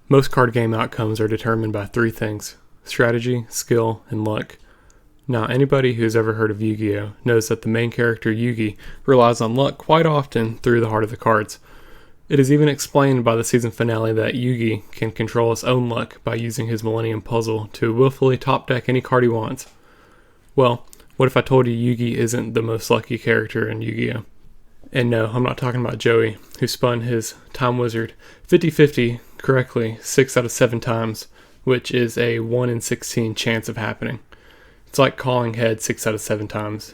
Most card game outcomes are determined by three things: strategy, skill, and luck. Now, anybody who's ever heard of Yu-Gi-Oh! Knows that the main character, Yugi, relies on luck quite often through the heart of the cards. It is even explained by the season finale that Yugi can control his own luck by using his Millennium Puzzle to willfully top deck any card he wants. Well, what if I told you Yugi isn't the most lucky character in Yu-Gi-Oh! And no, I'm not talking about Joey, who spun his Time Wizard 50-50 correctly 6 out of 7 times, which is a 1 in 16 chance of happening. It's like calling head 6 out of 7 times.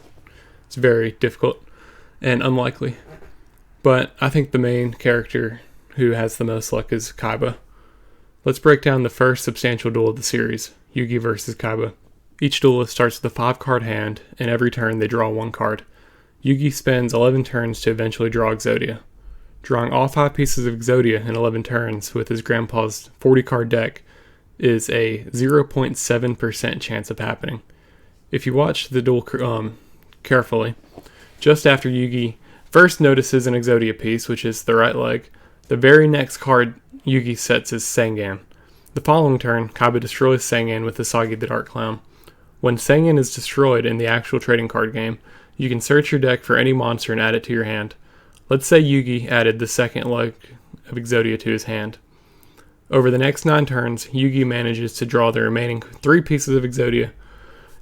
It's very difficult and unlikely. But I think the main character who has the most luck is Kaiba. Let's break down the first substantial duel of the series, Yugi versus Kaiba. Each duelist starts with a 5-card hand, and every turn they draw 1 card. Yugi spends 11 turns to eventually draw Exodia. Drawing all 5 pieces of Exodia in 11 turns with his grandpa's 40-card deck is a 0.7% chance of happening. If you watch the duel carefully, just after Yugi first notices an Exodia piece, which is the right leg, the very next card Yugi sets is Sengan. The following turn, Kaiba destroys Sengan with Asagi the Dark Clown. When Sengan is destroyed in the actual trading card game, you can search your deck for any monster and add it to your hand. Let's say Yugi added the second leg of Exodia to his hand. Over the next 9 turns, Yugi manages to draw the remaining 3 pieces of Exodia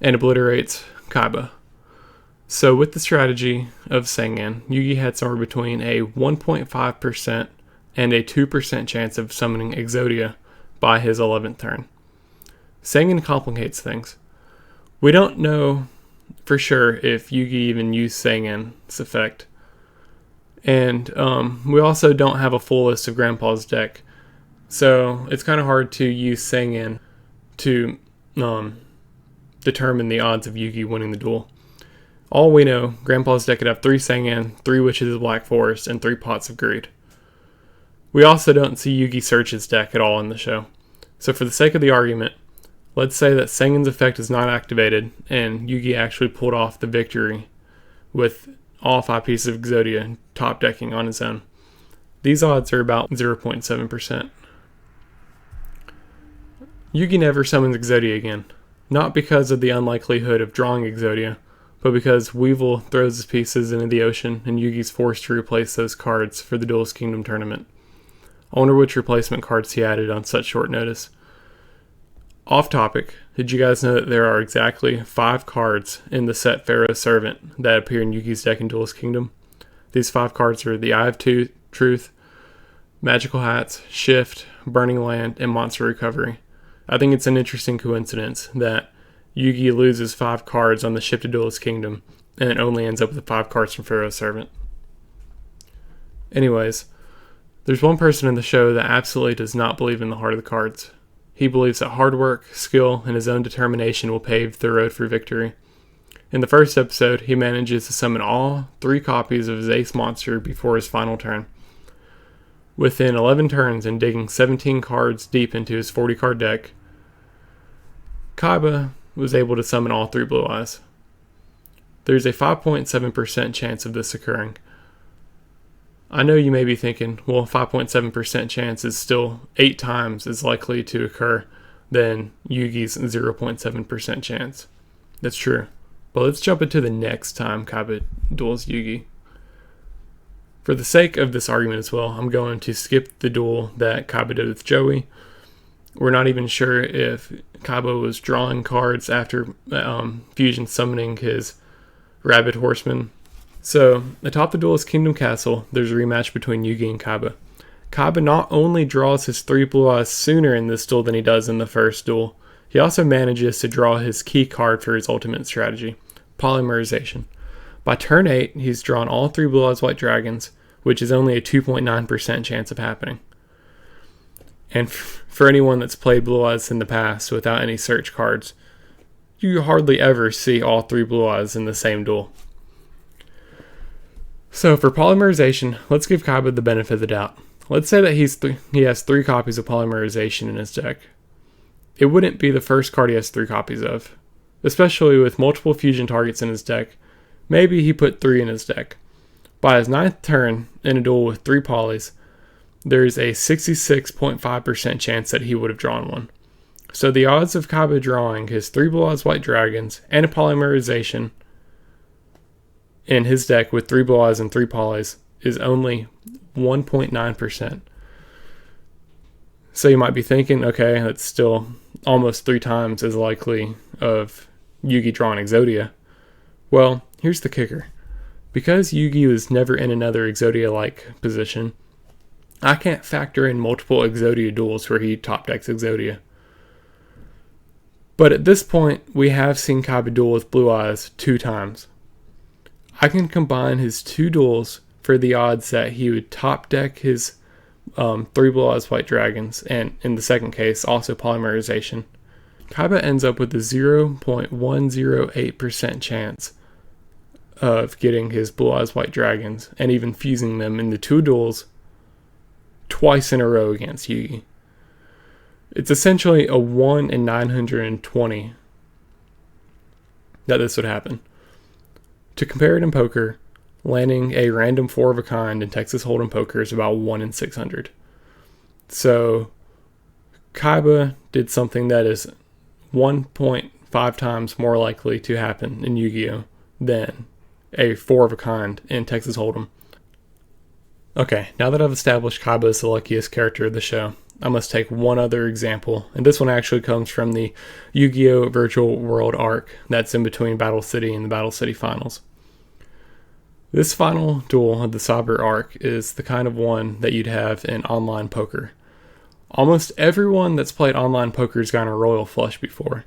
and obliterates Kaiba. So with the strategy of Sengan, Yugi had somewhere between a 1.5% and a 2% chance of summoning Exodia by his 11th turn. Sengan complicates things. We don't know for sure if Yugi even used Sengan's effect. And we also don't have a full list of Grandpa's deck. So it's kind of hard to use Sengan to determine the odds of Yugi winning the duel. All we know, Grandpa's deck could have 3 Sengan, 3 Witches of Black Forest, and 3 Pots of Greed. We also don't see Yugi search his deck at all in the show. So for the sake of the argument, let's say that Sengan's effect is not activated, and Yugi actually pulled off the victory with all 5 pieces of Exodia top decking on his own. These odds are about 0.7%. Yugi never summons Exodia again, not because of the unlikelihood of drawing Exodia, but because Weevil throws his pieces into the ocean and Yugi's forced to replace those cards for the Duelist Kingdom tournament. I wonder which replacement cards he added on such short notice. Off topic, did you guys know that there are exactly 5 cards in the set Pharaoh's Servant that appear in Yugi's deck in Duelist Kingdom? These 5 cards are the Eye of Truth, Magical Hats, Shift, Burning Land, and Monster Recovery. I think it's an interesting coincidence that Yugi loses 5 cards on the ship to Duelist Kingdom and it only ends up with 5 cards from Pharaoh's Servant. Anyways, there's one person in the show that absolutely does not believe in the heart of the cards. He believes that hard work, skill, and his own determination will pave the road for victory. In the first episode, he manages to summon all 3 copies of his ace monster before his final turn. Within 11 turns and digging 17 cards deep into his 40-card deck, Kaiba was able to summon all 3 Blue Eyes. There's a 5.7% chance of this occurring. I know you may be thinking, well, 5.7% chance is still 8 times as likely to occur than Yugi's 0.7% chance. That's true. But let's jump into the next time Kaiba duels Yugi. For the sake of this argument as well, I'm going to skip the duel that Kaiba did with Joey. We're not even sure if Kaiba was drawing cards after Fusion summoning his Rabid Horseman. So, atop the Duelist Kingdom Castle, there's a rematch between Yugi and Kaiba. Kaiba not only draws his 3 Blue Eyes sooner in this duel than he does in the first duel, he also manages to draw his key card for his ultimate strategy, Polymerization. By turn 8, he's drawn all 3 Blue Eyes White Dragons, which is only a 2.9% chance of happening. And for anyone that's played Blue Eyes in the past without any search cards, you hardly ever see all 3 Blue Eyes in the same duel. So for Polymerization, let's give Kaiba the benefit of the doubt. Let's say that he has 3 copies of Polymerization in his deck. It wouldn't be the first card he has 3 copies of. Especially with multiple fusion targets in his deck, maybe he put 3 in his deck. By his 9th turn in a duel with 3 polys, there's a 66.5% chance that he would have drawn one. So the odds of Kaiba drawing his 3 Blue Eyes White Dragons and a polymerization in his deck with 3 Blue Eyes and 3 Polys is only 1.9%. So you might be thinking, okay, that's still almost 3 times as likely of Yugi drawing Exodia. Well, here's the kicker. Because Yugi was never in another Exodia-like position, I can't factor in multiple Exodia duels where he top decks Exodia. But at this point, we have seen Kaiba duel with Blue Eyes 2 times. I can combine his 2 duels for the odds that he would top deck his 3 Blue Eyes White Dragons, and in the second case, also polymerization. Kaiba ends up with a 0.108% chance of getting his Blue Eyes White Dragons and even fusing them into 2 duels twice in a row against Yugi. It's essentially a 1 in 920 that this would happen. To compare it in poker, landing a random 4 of a kind in Texas Hold'em poker is about 1 in 600. So Kaiba did something that is 1.5 times more likely to happen in Yu-Gi-Oh! Than a 4 of a kind in Texas Hold'em. Okay, now that I've established Kaiba as the luckiest character of the show, I must take one other example, and this one actually comes from the Yu-Gi-Oh! Virtual World arc that's in between Battle City and the Battle City Finals. This final duel of the Saber arc is the kind of one that you'd have in online poker. Almost everyone that's played online poker has gotten a royal flush before.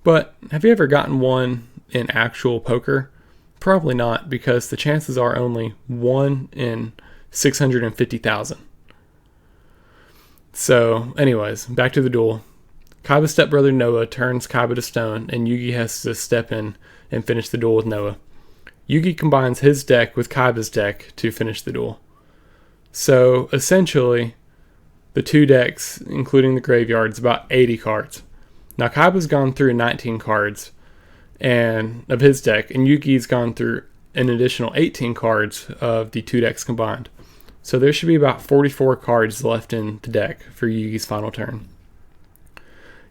But have you ever gotten one in actual poker? Probably not, because the chances are only 1 in 650,000. So, anyways, back to the duel. Kaiba's stepbrother Noah turns Kaiba to stone, and Yugi has to step in and finish the duel with Noah. Yugi combines his deck with Kaiba's deck to finish the duel. So, essentially, the 2 decks, including the graveyard, is about 80 cards. Now, Kaiba's gone through 19 cards of his deck, and Yugi's gone through an additional 18 cards of the 2 decks combined. So there should be about 44 cards left in the deck for Yugi's final turn.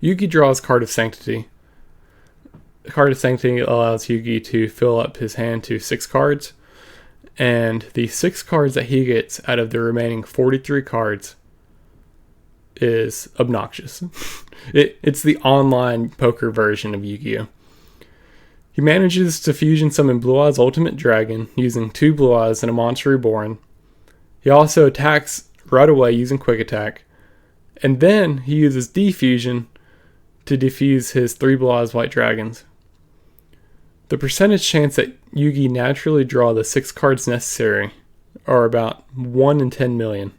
Yugi draws Card of Sanctity. Card of Sanctity allows Yugi to fill up his hand to 6 cards, and the 6 cards that he gets out of the remaining 43 cards is obnoxious. It's the online poker version of Yu-Gi-Oh! He manages to fusion summon Blue Eyes Ultimate Dragon using 2 Blue Eyes and a Monster Reborn. He also attacks right away using Quick Attack, and then he uses Defusion to defuse his 3 Blue Eyes White Dragons. The percentage chance that Yugi naturally draw the 6 cards necessary are about 1 in 10 million.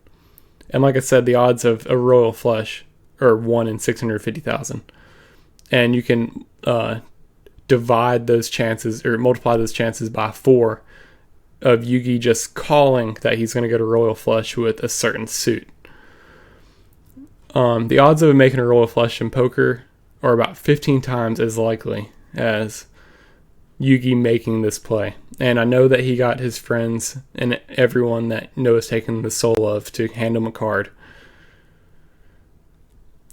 And like I said, the odds of a royal flush are 1 in 650,000. And you can divide those chances, or multiply those chances by 4 of Yugi just calling that he's going to get a royal flush with a certain suit. The odds of him making a royal flush in poker are about 15 times as likely as Yugi making this play. And I know that he got his friends and everyone that Noah's taken the soul of to hand him a card.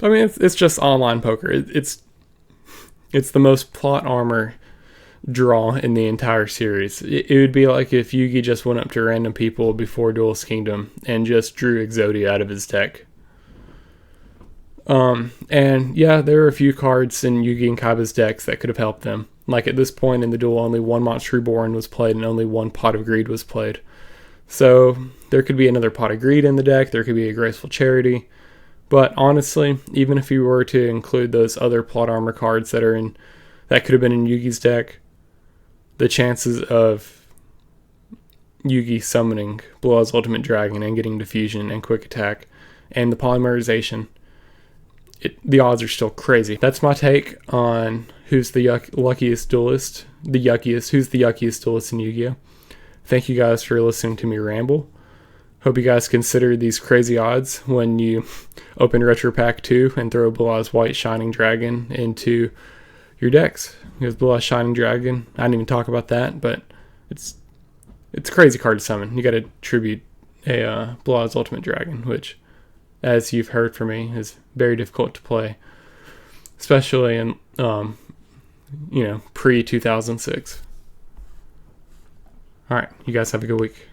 I mean, it's just online poker. It's the most plot armor draw in the entire series. It would be like if Yugi just went up to random people before Duelist Kingdom and just drew Exodia out of his deck. And yeah, there are a few cards in Yugi and Kaiba's decks that could have helped them. Like at this point in the duel, only 1 Monster Reborn was played and only 1 Pot of Greed was played. So there could be another Pot of Greed in the deck, there could be a Graceful Charity. But honestly, even if you were to include those other plot armor cards that could have been in Yugi's deck, the chances of Yugi summoning Blue Eyes Ultimate Dragon and getting Diffusion and Quick Attack and the polymerization, the odds are still crazy. That's my take on who's the luckiest duelist, who's the yuckiest duelist in Yu-Gi-Oh! Thank you guys for listening to me ramble. Hope you guys consider these crazy odds when you open Retro Pack 2 and throw Blue Eyes White Shining Dragon into your decks. Because Blue Eyes Shining Dragon, I didn't even talk about that, but it's a crazy card to summon. You gotta tribute a Blue Eyes Ultimate Dragon, which as you've heard from me, is very difficult to play, especially in pre 2006. All right, you guys have a good week.